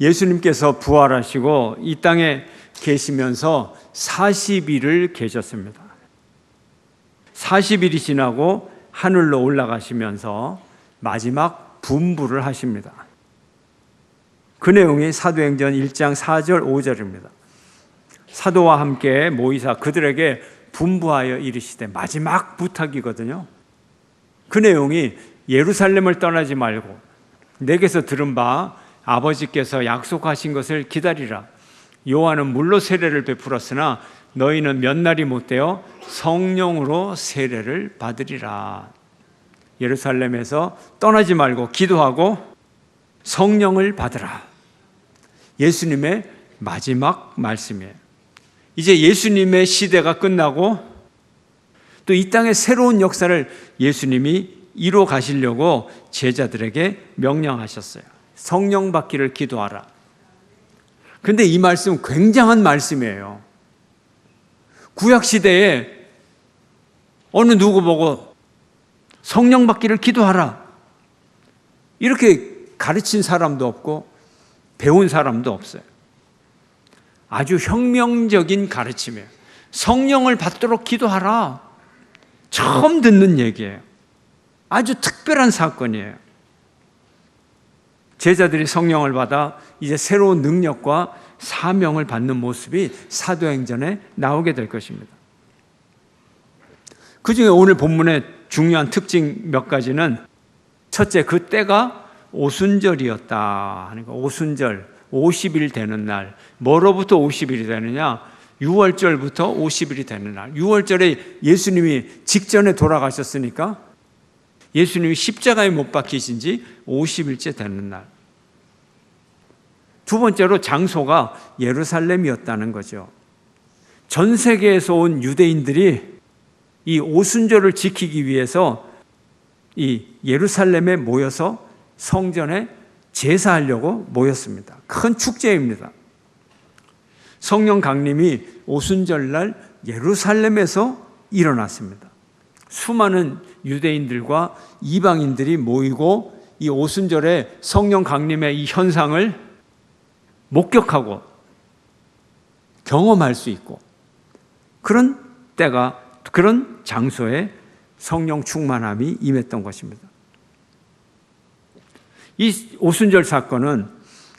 예수님께서 부활하시고 이 땅에 계시면서 40일을 계셨습니다. 40일이 지나고 하늘로 올라가시면서 마지막 분부를 하십니다. 그 내용이 사도행전 1장 4절 5절입니다. 사도와 함께 모이사 그들에게 분부하여 이르시되, 마지막 부탁이거든요. 그 내용이 예루살렘을 떠나지 말고 내게서 들은 바 아버지께서 약속하신 것을 기다리라. 요한은 물로 세례를 베풀었으나 너희는 몇 날이 못되어 성령으로 세례를 받으리라. 예루살렘에서 떠나지 말고 기도하고 성령을 받으라. 예수님의 마지막 말씀이에요. 이제 예수님의 시대가 끝나고 또 이 땅의 새로운 역사를 예수님이 이뤄 가시려고 제자들에게 명령하셨어요. 성령 받기를 기도하라. 그런데 이 말씀은 굉장한 말씀이에요. 구약시대에 어느 누구 보고 성령 받기를 기도하라 이렇게 가르친 사람도 없고 배운 사람도 없어요. 아주 혁명적인 가르침이에요. 성령을 받도록 기도하라. 처음 듣는 얘기예요. 아주 특별한 사건이에요. 제자들이 성령을 받아 이제 새로운 능력과 사명을 받는 모습이 사도행전에 나오게 될 것입니다. 그 중에 오늘 본문의 중요한 특징 몇 가지는, 첫째, 그 때가 오순절이었다 하는 거. 오순절, 50일 되는 날. 뭐로부터 50일이 되느냐? 6월절부터 50일이 되는 날. 6월절에 예수님이 직전에 돌아가셨으니까 예수님이 십자가에 못 박히신 지 50일째 되는 날. 두 번째로 장소가 예루살렘이었다는 거죠. 전 세계에서 온 유대인들이 이 오순절을 지키기 위해서 이 예루살렘에 모여서 성전에 제사하려고 모였습니다. 큰 축제입니다. 성령 강림이 오순절날 예루살렘에서 일어났습니다. 수많은 유대인들과 이방인들이 모이고 이 오순절에 성령 강림의 이 현상을 목격하고 경험할 수 있고, 그런 때가, 그런 장소에 성령 충만함이 임했던 것입니다. 이 오순절 사건은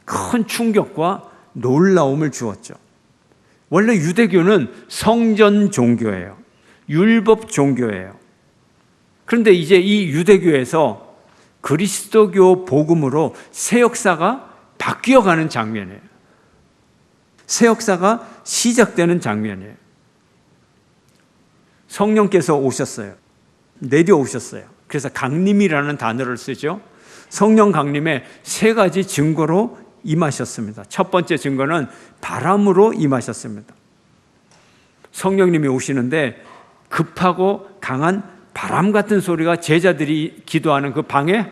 큰 충격과 놀라움을 주었죠. 원래 유대교는 성전 종교예요. 율법 종교예요. 그런데 이제 이 유대교에서 그리스도교 복음으로 새 역사가 바뀌어가는 장면이에요. 새 역사가 시작되는 장면이에요. 성령께서 오셨어요. 내려오셨어요. 그래서 강림이라는 단어를 쓰죠. 성령 강림의 세 가지 증거로 임하셨습니다. 첫 번째 증거는 바람으로 임하셨습니다. 성령님이 오시는데 급하고 강한 바람 같은 소리가 제자들이 기도하는 그 방에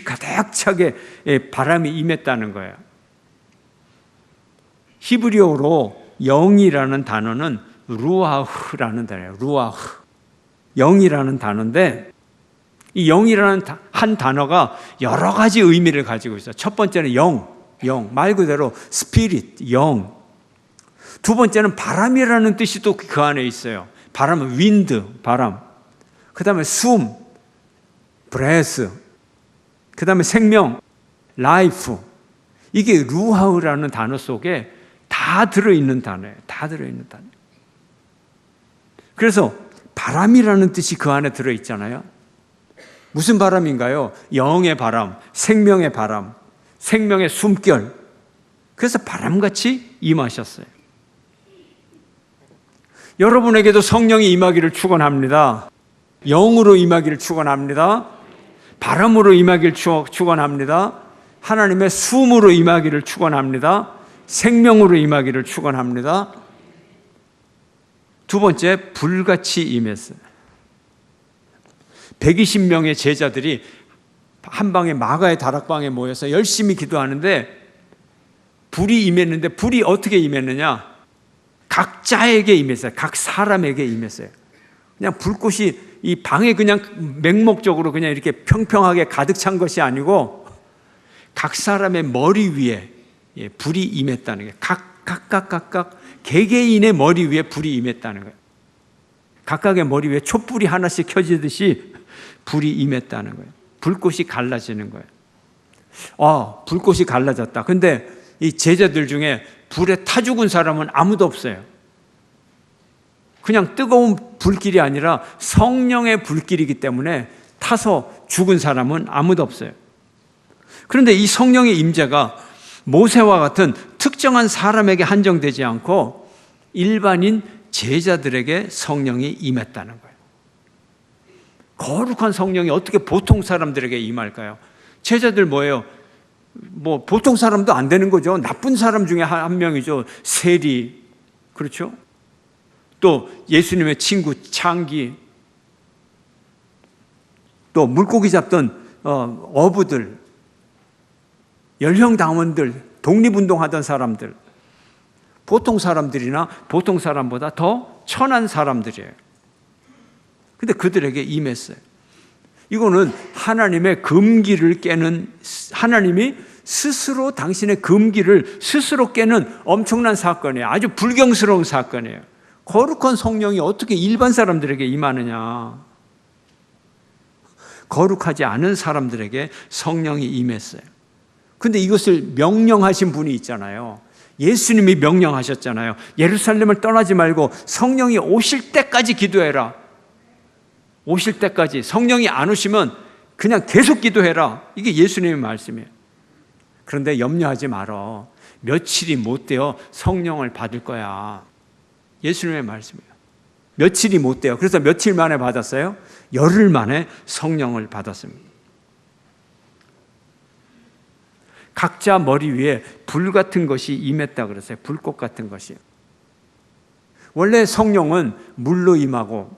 가득 차게 바람이 임했다는 거예요. 히브리어로 영이라는 단어는 루아흐라는 단어예요. 루아흐. 영이라는 단어인데, 이 영이라는 한 단어가 여러 가지 의미를 가지고 있어요. 첫 번째는 영, 말 그대로 스피릿, 영. 두 번째는 바람이라는 뜻이 또 그 안에 있어요. 바람은 윈드, 바람. 그 다음에 숨, 브레스. 그 다음에 생명, 라이프. 이게 루하우라는 단어 속에 다 들어있는 단어예요. 다 들어있는 단어. 그래서 바람이라는 뜻이 그 안에 들어있잖아요. 무슨 바람인가요? 영의 바람, 생명의 바람, 생명의 숨결. 그래서 바람같이 임하셨어요. 여러분에게도 성령이 임하기를 축원합니다. 영으로 임하기를 축원합니다. 바람으로 임하기를 축원합니다. 하나님의 숨으로 임하기를 축원합니다. 생명으로 임하기를 축원합니다. 두 번째, 불같이 임했어요. 120명의 제자들이 한 방에 마가의 다락방에 모여서 열심히 기도하는데 불이 임했는데, 불이 어떻게 임했느냐? 각자에게 임했어요. 각 사람에게 임했어요. 그냥 불꽃이 이 방에 그냥 맹목적으로 그냥 이렇게 평평하게 가득 찬 것이 아니고 각 사람의 머리 위에 불이 임했다는 거예요. 각각 개개인의 머리 위에 불이 임했다는 거예요. 각각의 머리 위에 촛불이 하나씩 켜지듯이 불이 임했다는 거예요. 불꽃이 갈라지는 거예요. 불꽃이 갈라졌다. 근데 이 제자들 중에 불에 타 죽은 사람은 아무도 없어요. 그냥 뜨거운 불길이 아니라 성령의 불길이기 때문에 타서 죽은 사람은 아무도 없어요. 그런데 이 성령의 임재가 모세와 같은 특정한 사람에게 한정되지 않고 일반인 제자들에게 성령이 임했다는 거예요. 거룩한 성령이 어떻게 보통 사람들에게 임할까요? 제자들 뭐예요? 보통 사람도 안 되는 거죠. 나쁜 사람 중에 한 명이죠. 세리, 그렇죠? 또 예수님의 친구 창기, 또 물고기 잡던 어부들, 연령당원들, 독립운동하던 사람들, 보통 사람들이나 보통 사람보다 더 천한 사람들이에요. 근데 그들에게 임했어요. 이거는 하나님의 금기를 깨는, 하나님이 스스로 당신의 금기를 스스로 깨는 엄청난 사건이에요. 아주 불경스러운 사건이에요. 거룩한 성령이 어떻게 일반 사람들에게 임하느냐. 거룩하지 않은 사람들에게 성령이 임했어요. 근데 이것을 명령하신 분이 있잖아요. 예수님이 명령하셨잖아요. 예루살렘을 떠나지 말고 성령이 오실 때까지 기도해라. 오실 때까지. 성령이 안 오시면 그냥 계속 기도해라. 이게 예수님의 말씀이에요. 그런데 염려하지 말어. 며칠이 못 되어 성령을 받을 거야. 예수님의 말씀이에요. 며칠이 못 돼요. 그래서 며칠 만에 받았어요? 열흘 만에 성령을 받았습니다. 각자 머리 위에 불 같은 것이 임했다 그랬어요. 불꽃 같은 것이. 원래 성령은 물로 임하고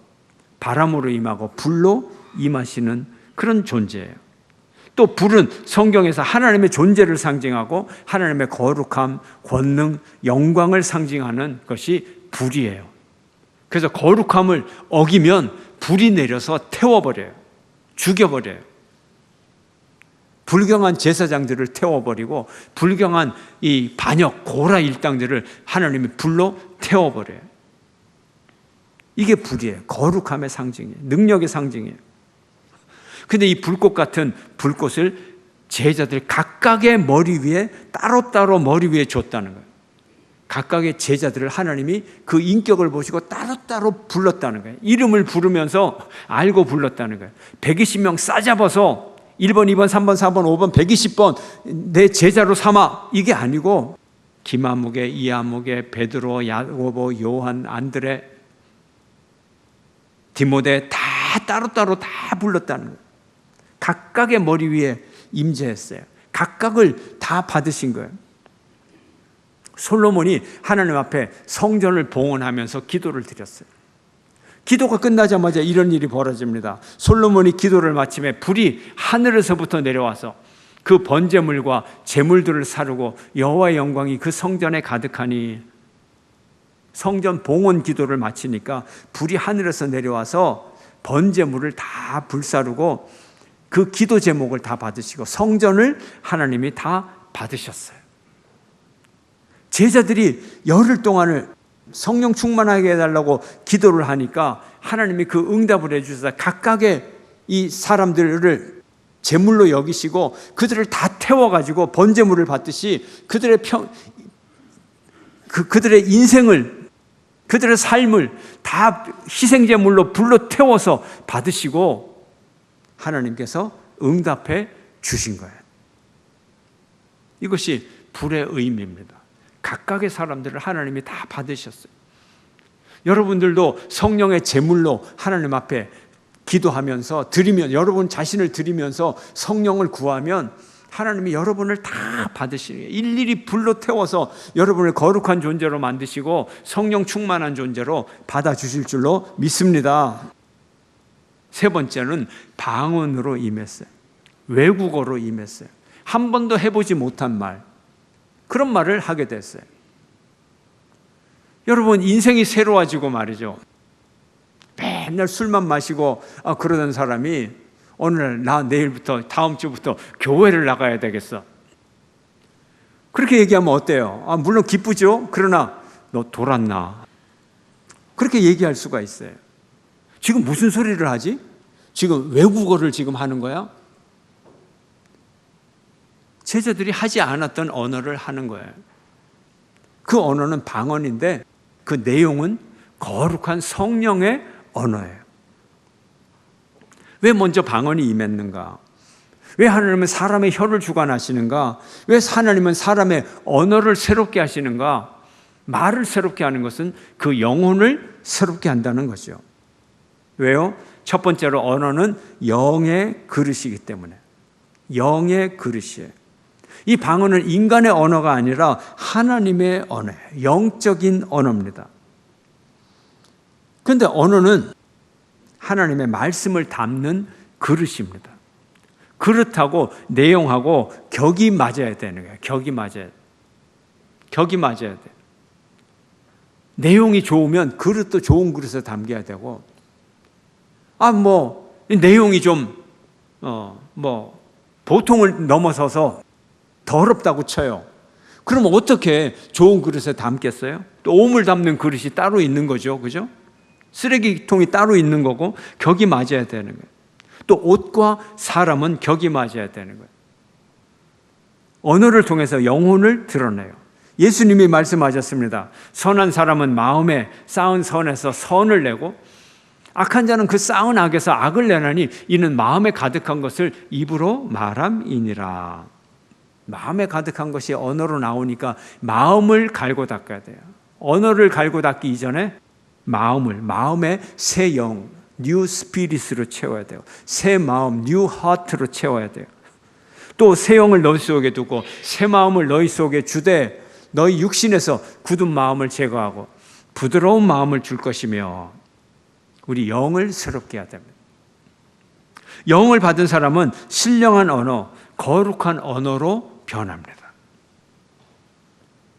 바람으로 임하고 불로 임하시는 그런 존재예요. 또 불은 성경에서 하나님의 존재를 상징하고 하나님의 거룩함, 권능, 영광을 상징하는 것이 불이에요. 그래서 거룩함을 어기면 불이 내려서 태워버려요. 죽여버려요. 불경한 제사장들을 태워버리고 불경한 이 반역, 고라 일당들을 하나님이 불로 태워버려요. 이게 불이에요. 거룩함의 상징이에요. 능력의 상징이에요. 근데 이 불꽃 같은 불꽃을 제자들 각각의 머리 위에 따로따로 머리 위에 줬다는 거예요. 각각의 제자들을 하나님이 그 인격을 보시고 따로따로 불렀다는 거예요. 이름을 부르면서 알고 불렀다는 거예요. 120명 싸잡아서 1번, 2번, 3번, 4번, 5번, 120번 내 제자로 삼아. 이게 아니고 김아무개, 이아무개, 베드로, 야고보, 요한, 안드레, 디모데 다 따로따로 다 불렀다는 거예요. 각각의 머리 위에 임재했어요. 각각을 다 받으신 거예요. 솔로몬이 하나님 앞에 성전을 봉헌하면서 기도를 드렸어요. 기도가 끝나자마자 이런 일이 벌어집니다. 솔로몬이 기도를 마침에 불이 하늘에서부터 내려와서 그 번제물과 제물들을 사르고 여호와의 영광이 그 성전에 가득하니, 성전 봉헌 기도를 마치니까 불이 하늘에서 내려와서 번제물을 다 불사르고 그 기도 제목을 다 받으시고 성전을 하나님이 다 받으셨어요. 제자들이 열흘 동안을 성령 충만하게 해달라고 기도를 하니까 하나님이 그 응답을 해주셔서 각각의 이 사람들을 제물로 여기시고 그들을 다 태워가지고 번제물을 받듯이 그들의 인생을, 그들의 삶을 다 희생제물로 불로 태워서 받으시고 하나님께서 응답해 주신 거예요. 이것이 불의 의미입니다. 각각의 사람들을 하나님이 다 받으셨어요. 여러분들도 성령의 제물로 하나님 앞에 기도하면서 드리면, 여러분 자신을 드리면서 성령을 구하면 하나님이 여러분을 다 받으시는 거예요. 일일이 불로 태워서 여러분을 거룩한 존재로 만드시고 성령 충만한 존재로 받아주실 줄로 믿습니다. 세 번째는 방언으로 임했어요. 외국어로 임했어요. 한 번도 해보지 못한 말, 그런 말을 하게 됐어요. 여러분 인생이 새로워지고 말이죠. 맨날 술만 마시고 그러던 사람이 오늘 나 내일부터 다음 주부터 교회를 나가야 되겠어. 그렇게 얘기하면 어때요? 물론 기쁘죠. 그러나 너 돌았나? 그렇게 얘기할 수가 있어요. 지금 무슨 소리를 하지? 지금 외국어를 지금 하는 거야? 제자들이 하지 않았던 언어를 하는 거예요. 그 언어는 방언인데 그 내용은 거룩한 성령의 언어예요. 왜 먼저 방언이 임했는가? 왜 하나님은 사람의 혀를 주관하시는가? 왜 하나님은 사람의 언어를 새롭게 하시는가? 말을 새롭게 하는 것은 그 영혼을 새롭게 한다는 거죠. 왜요? 첫 번째로 언어는 영의 그릇이기 때문에. 영의 그릇이에요. 이 방언은 인간의 언어가 아니라 하나님의 언어예요. 영적인 언어입니다. 그런데 언어는 하나님의 말씀을 담는 그릇입니다. 그릇하고 내용하고 격이 맞아야 되는 거예요. 격이 맞아야 돼. 내용이 좋으면 그릇도 좋은 그릇에 담겨야 되고, 내용이 좀 보통을 넘어서서 더럽다고 쳐요. 그럼 어떻게 좋은 그릇에 담겠어요? 또 오물 담는 그릇이 따로 있는 거죠. 그죠? 쓰레기통이 따로 있는 거고 격이 맞아야 되는 거예요. 또 옷과 사람은 격이 맞아야 되는 거예요. 언어를 통해서 영혼을 드러내요. 예수님이 말씀하셨습니다. 선한 사람은 마음에 쌓은 선에서 선을 내고 악한 자는 그 쌓은 악에서 악을 내나니 이는 마음에 가득한 것을 입으로 말함이니라. 마음에 가득한 것이 언어로 나오니까 마음을 갈고 닦아야 돼요. 언어를 갈고 닦기 이전에 마음의 새 영, 뉴 스피릿으로 채워야 돼요. 새 마음, 뉴 하트로 채워야 돼요. 또 새 영을 너희 속에 두고 새 마음을 너희 속에 주되 너희 육신에서 굳은 마음을 제거하고 부드러운 마음을 줄 것이며, 우리 영을 새롭게 해야 됩니다. 영을 받은 사람은 신령한 언어, 거룩한 언어로 변합니다.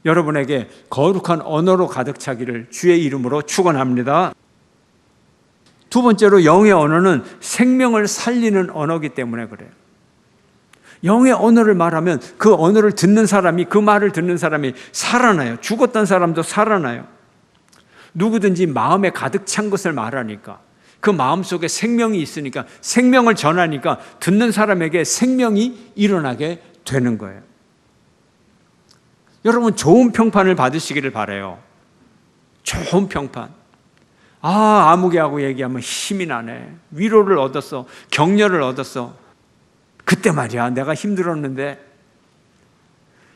여러분에게 거룩한 언어로 가득 차기를 주의 이름으로 축원합니다. 두 번째로 영의 언어는 생명을 살리는 언어이기 때문에 그래요. 영의 언어를 말하면 그 언어를 듣는 사람이, 그 말을 듣는 사람이 살아나요. 죽었던 사람도 살아나요. 누구든지 마음에 가득 찬 것을 말하니까, 그 마음 속에 생명이 있으니까, 생명을 전하니까 듣는 사람에게 생명이 일어나게 되는 거예요. 여러분, 좋은 평판을 받으시기를 바라요. 좋은 평판. 아무개하고 얘기하면 힘이 나네. 위로를 얻었어. 격려를 얻었어. 그때 말이야, 내가 힘들었는데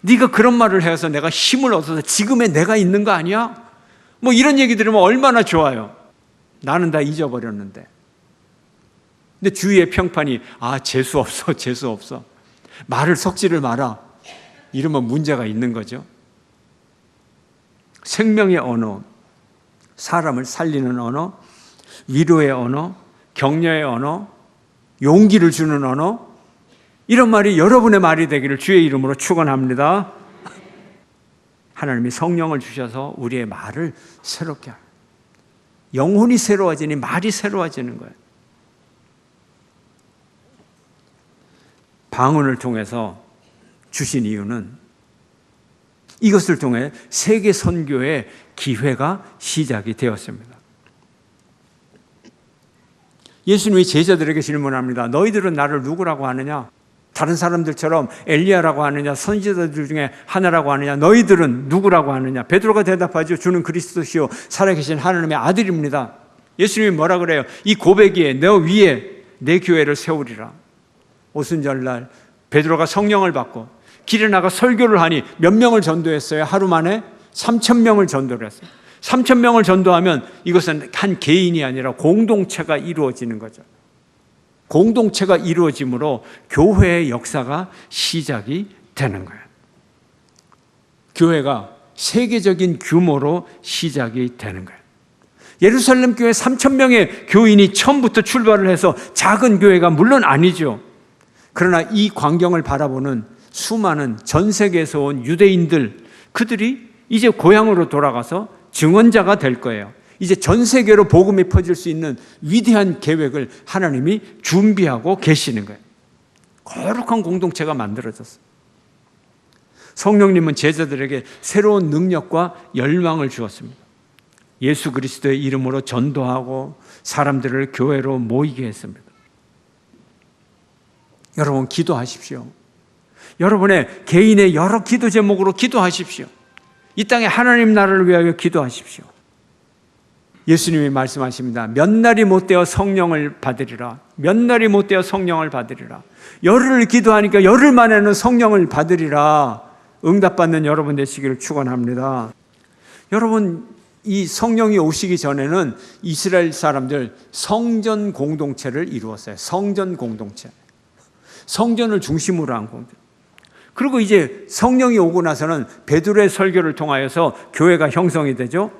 네가 그런 말을 해서 내가 힘을 얻어서 지금의 내가 있는 거 아니야? 이런 얘기 들으면 얼마나 좋아요. 나는 다 잊어버렸는데. 근데 주위의 평판이 재수 없어. 말을 섞지를 마라. 이러면 문제가 있는 거죠. 생명의 언어, 사람을 살리는 언어, 위로의 언어, 격려의 언어, 용기를 주는 언어, 이런 말이 여러분의 말이 되기를 주의 이름으로 축원합니다. 하나님이 성령을 주셔서 우리의 말을 새롭게 합니다. 영혼이 새로워지니 말이 새로워지는 거예요. 방언을 통해서 주신 이유는 이것을 통해 세계 선교의 기회가 시작이 되었습니다. 예수님이 제자들에게 질문합니다. 너희들은 나를 누구라고 하느냐? 다른 사람들처럼 엘리야라고 하느냐? 선지자들 중에 하나라고 하느냐? 너희들은 누구라고 하느냐? 베드로가 대답하죠. 주는 그리스도시요 살아계신 하나님의 아들입니다. 예수님이 뭐라 그래요? 이 고백이에 너 위에 내 교회를 세우리라. 오순절날 베드로가 성령을 받고 길에 나가 설교를 하니 몇 명을 전도했어요? 하루 만에 3,000명을 전도를 했어요. 3,000명을 전도하면 이것은 한 개인이 아니라 공동체가 이루어지는 거죠. 공동체가 이루어짐으로 교회의 역사가 시작이 되는 거예요. 교회가 세계적인 규모로 시작이 되는 거예요. 예루살렘 교회 3,000명의 교인이 처음부터 출발을 해서 작은 교회가 물론 아니죠. 그러나 이 광경을 바라보는 수많은 전 세계에서 온 유대인들, 그들이 이제 고향으로 돌아가서 증언자가 될 거예요. 이제 전 세계로 복음이 퍼질 수 있는 위대한 계획을 하나님이 준비하고 계시는 거예요. 거룩한 공동체가 만들어졌어요. 성령님은 제자들에게 새로운 능력과 열망을 주었습니다. 예수 그리스도의 이름으로 전도하고 사람들을 교회로 모이게 했습니다. 여러분, 기도하십시오. 여러분의 개인의 여러 기도 제목으로 기도하십시오. 이 땅에 하나님 나라를 위하여 기도하십시오. 예수님이 말씀하십니다. 몇 날이 못되어 성령을 받으리라. 몇 날이 못되어 성령을 받으리라. 열흘을 기도하니까 열흘 만에는 성령을 받으리라. 응답받는 여러분 되시기를 축원합니다. 여러분, 이 성령이 오시기 전에는 이스라엘 사람들 성전 공동체를 이루었어요. 성전 공동체. 성전을 중심으로 한 공동체. 그리고 이제 성령이 오고 나서는 베드로의 설교를 통하여서 교회가 형성이 되죠.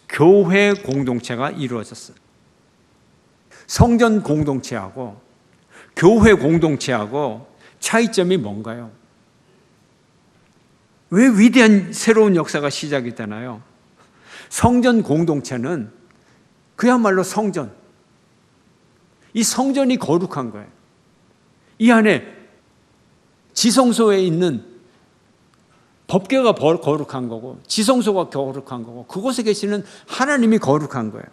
교회 공동체가 이루어졌어요. 성전 공동체하고 교회 공동체하고 차이점이 뭔가요? 왜 위대한 새로운 역사가 시작이 되나요? 성전 공동체는 그야말로 성전. 이 성전이 거룩한 거예요. 이 안에 지성소에 있는 법궤가 거룩한 거고 지성소가 거룩한 거고 그곳에 계시는 하나님이 거룩한 거예요.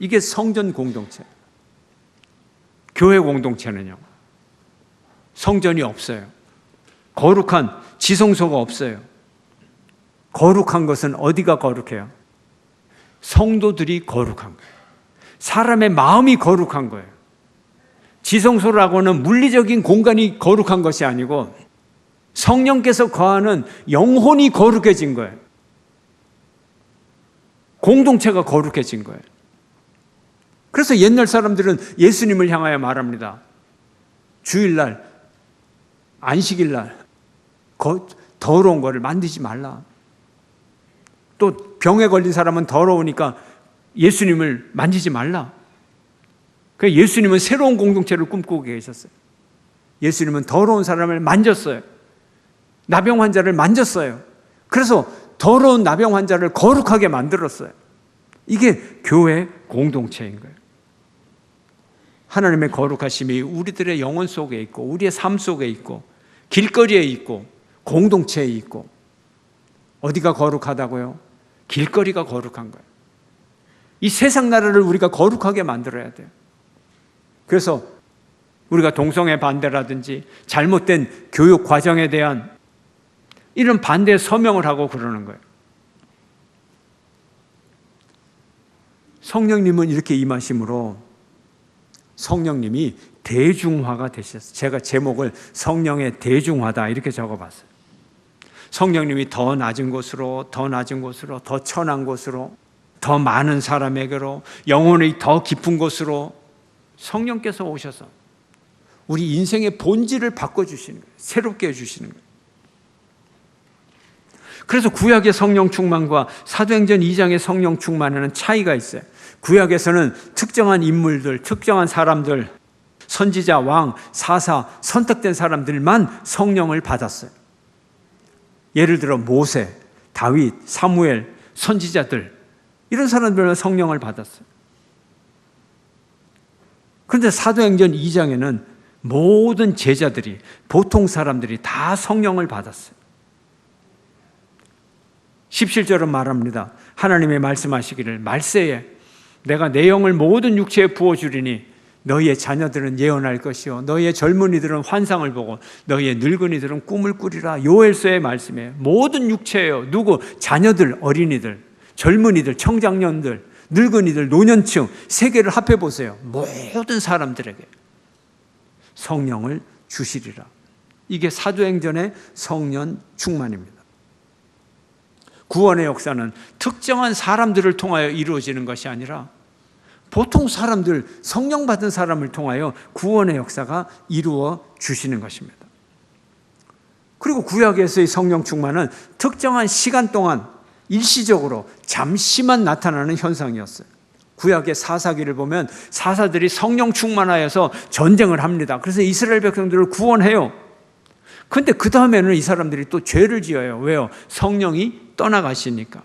이게 성전 공동체. 교회 공동체는요, 성전이 없어요. 거룩한 지성소가 없어요. 거룩한 것은 어디가 거룩해요? 성도들이 거룩한 거예요. 사람의 마음이 거룩한 거예요. 지성소라고는 물리적인 공간이 거룩한 것이 아니고 성령께서 거하는 영혼이 거룩해진 거예요. 공동체가 거룩해진 거예요. 그래서 옛날 사람들은 예수님을 향하여 말합니다. 주일날, 안식일날 더러운 거를 만들지 말라. 또 병에 걸린 사람은 더러우니까 예수님을 만지지 말라. 그러니까 예수님은 새로운 공동체를 꿈꾸고 계셨어요. 예수님은 더러운 사람을 만졌어요. 나병 환자를 만졌어요. 그래서 더러운 나병 환자를 거룩하게 만들었어요. 이게 교회 공동체인 거예요. 하나님의 거룩하심이 우리들의 영혼 속에 있고 우리의 삶 속에 있고 길거리에 있고 공동체에 있고. 어디가 거룩하다고요? 길거리가 거룩한 거예요. 이 세상 나라를 우리가 거룩하게 만들어야 돼요. 그래서 우리가 동성애 반대라든지 잘못된 교육 과정에 대한 이런 반대 서명을 하고 그러는 거예요. 성령님은 이렇게 임하심으로 성령님이 대중화가 되셨어요. 제가 제목을 성령의 대중화다 이렇게 적어봤어요. 성령님이 더 낮은 곳으로, 더 낮은 곳으로, 더 천한 곳으로, 더 많은 사람에게로, 영혼이 더 깊은 곳으로 성령께서 오셔서 우리 인생의 본질을 바꿔주시는 거예요. 새롭게 해주시는 거예요. 그래서 구약의 성령 충만과 사도행전 2장의 성령 충만에는 차이가 있어요. 구약에서는 특정한 인물들, 특정한 사람들, 선지자, 왕, 사사, 선택된 사람들만 성령을 받았어요. 예를 들어 모세, 다윗, 사무엘, 선지자들, 이런 사람들은 성령을 받았어요. 그런데 사도행전 2장에는 모든 제자들이, 보통 사람들이 다 성령을 받았어요. 17절은 말합니다. 하나님의 말씀하시기를 말세에 내가 내 영을 모든 육체에 부어주리니 너희의 자녀들은 예언할 것이요 너희의 젊은이들은 환상을 보고 너희의 늙은이들은 꿈을 꾸리라. 요엘서의 말씀이에요. 모든 육체예요. 누구? 자녀들, 어린이들, 젊은이들, 청장년들, 늙은이들, 노년층 세계를 합해 보세요. 모든 사람들에게 성령을 주시리라. 이게 사도행전의 성령 충만입니다. 구원의 역사는 특정한 사람들을 통하여 이루어지는 것이 아니라 보통 사람들, 성령 받은 사람을 통하여 구원의 역사가 이루어 주시는 것입니다. 그리고 구약에서의 성령 충만은 특정한 시간 동안 일시적으로 잠시만 나타나는 현상이었어요. 구약의 사사기를 보면 사사들이 성령 충만하여서 전쟁을 합니다. 그래서 이스라엘 백성들을 구원해요. 그런데 그 다음에는 이 사람들이 또 죄를 지어요. 왜요? 성령이 떠나가시니까.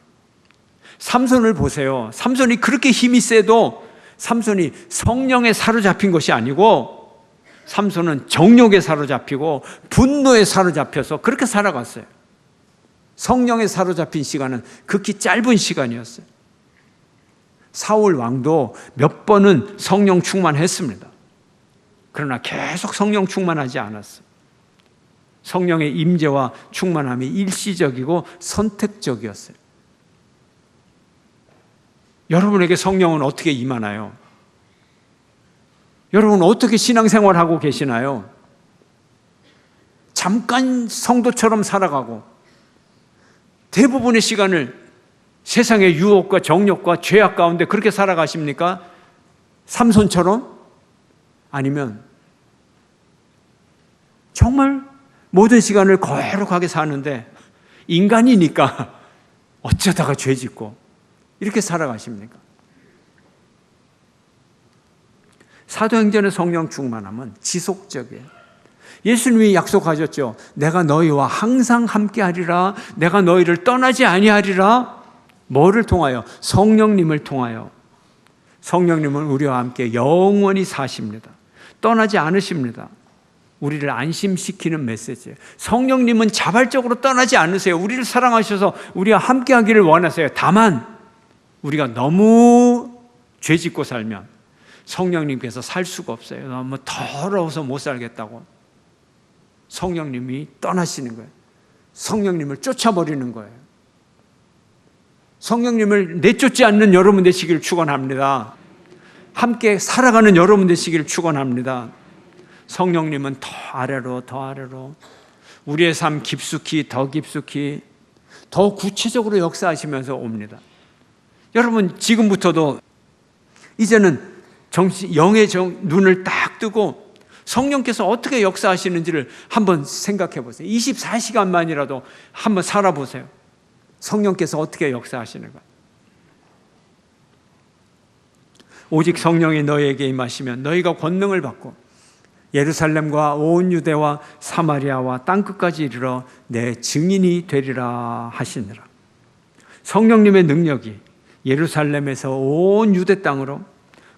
삼손을 보세요. 삼손이 그렇게 힘이 세도 삼손이 성령에 사로잡힌 것이 아니고 삼손은 정욕에 사로잡히고 분노에 사로잡혀서 그렇게 살아갔어요. 성령에 사로잡힌 시간은 극히 짧은 시간이었어요. 사울 왕도 몇 번은 성령 충만했습니다. 그러나 계속 성령 충만하지 않았어요. 성령의 임재와 충만함이 일시적이고 선택적이었어요. 여러분에게 성령은 어떻게 임하나요? 여러분 어떻게 신앙생활하고 계시나요? 잠깐 성도처럼 살아가고 대부분의 시간을 세상의 유혹과 정욕과 죄악 가운데 그렇게 살아가십니까? 삼손처럼? 아니면 정말 모든 시간을 거룩하게 사는데 인간이니까 어쩌다가 죄 짓고 이렇게 살아가십니까? 사도행전의 성령 충만함은 지속적이에요. 예수님이 약속하셨죠. 내가 너희와 항상 함께하리라. 내가 너희를 떠나지 아니하리라. 뭐를 통하여? 성령님을 통하여. 성령님은 우리와 함께 영원히 사십니다. 떠나지 않으십니다. 우리를 안심시키는 메시지예요. 성령님은 자발적으로 떠나지 않으세요. 우리를 사랑하셔서 우리와 함께하기를 원하세요. 다만 우리가 너무 죄짓고 살면 성령님께서 살 수가 없어요. 너무 더러워서 못 살겠다고 성령님이 떠나시는 거예요. 성령님을 쫓아버리는 거예요. 성령님을 내쫓지 않는 여러분 되시기를 축원합니다. 함께 살아가는 여러분 되시기를 축원합니다. 성령님은 더 아래로 더 아래로 우리의 삶 깊숙이 더 깊숙이 더 구체적으로 역사하시면서 옵니다. 여러분 지금부터도 이제는 영의 눈을 딱 뜨고 성령께서 어떻게 역사하시는지를 한번 생각해 보세요. 24시간만이라도 한번 살아보세요. 성령께서 어떻게 역사하시는가. 오직 성령이 너희에게 임하시면 너희가 권능을 받고 예루살렘과 온 유대와 사마리아와 땅끝까지 이르러 내 증인이 되리라 하시니라. 성령님의 능력이 예루살렘에서 온 유대 땅으로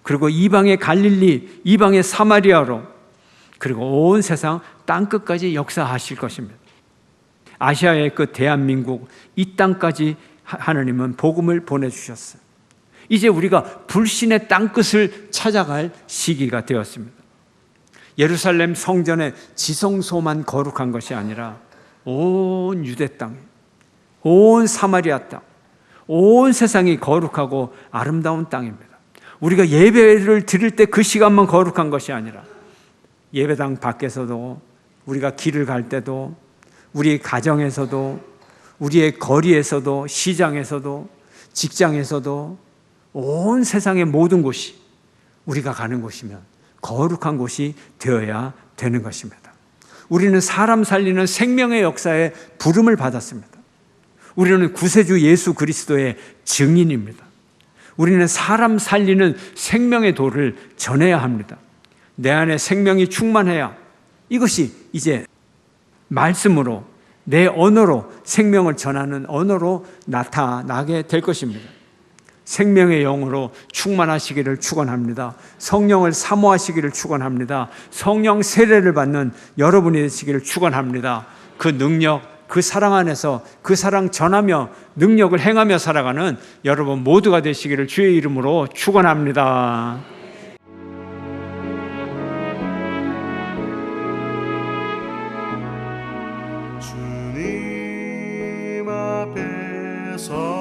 그리고 이방의 갈릴리, 이방의 사마리아로 그리고 온 세상 땅끝까지 역사하실 것입니다. 아시아의 끝 대한민국 이 땅까지 하나님은 복음을 보내주셨어요. 이제 우리가 불신의 땅끝을 찾아갈 시기가 되었습니다. 예루살렘 성전의 지성소만 거룩한 것이 아니라 온 유대 땅, 온 사마리아 땅, 온 세상이 거룩하고 아름다운 땅입니다. 우리가 예배를 드릴 때 그 시간만 거룩한 것이 아니라 예배당 밖에서도 우리가 길을 갈 때도 우리 가정에서도 우리의 거리에서도 시장에서도 직장에서도 온 세상의 모든 곳이 우리가 가는 곳이면 거룩한 곳이 되어야 되는 것입니다. 우리는 사람 살리는 생명의 역사에 부름을 받았습니다. 우리는 구세주 예수 그리스도의 증인입니다. 우리는 사람 살리는 생명의 도를 전해야 합니다. 내 안에 생명이 충만해야 이것이 이제 말씀으로 내 언어로 생명을 전하는 언어로 나타나게 될 것입니다. 생명의 영으로 충만하시기를 축원합니다. 성령을 사모하시기를 축원합니다. 성령 세례를 받는 여러분이 되시기를 축원합니다. 그 능력, 그 사랑 안에서 그 사랑 전하며 능력을 행하며 살아가는 여러분 모두가 되시기를 주의 이름으로 축원합니다. 주님 앞에서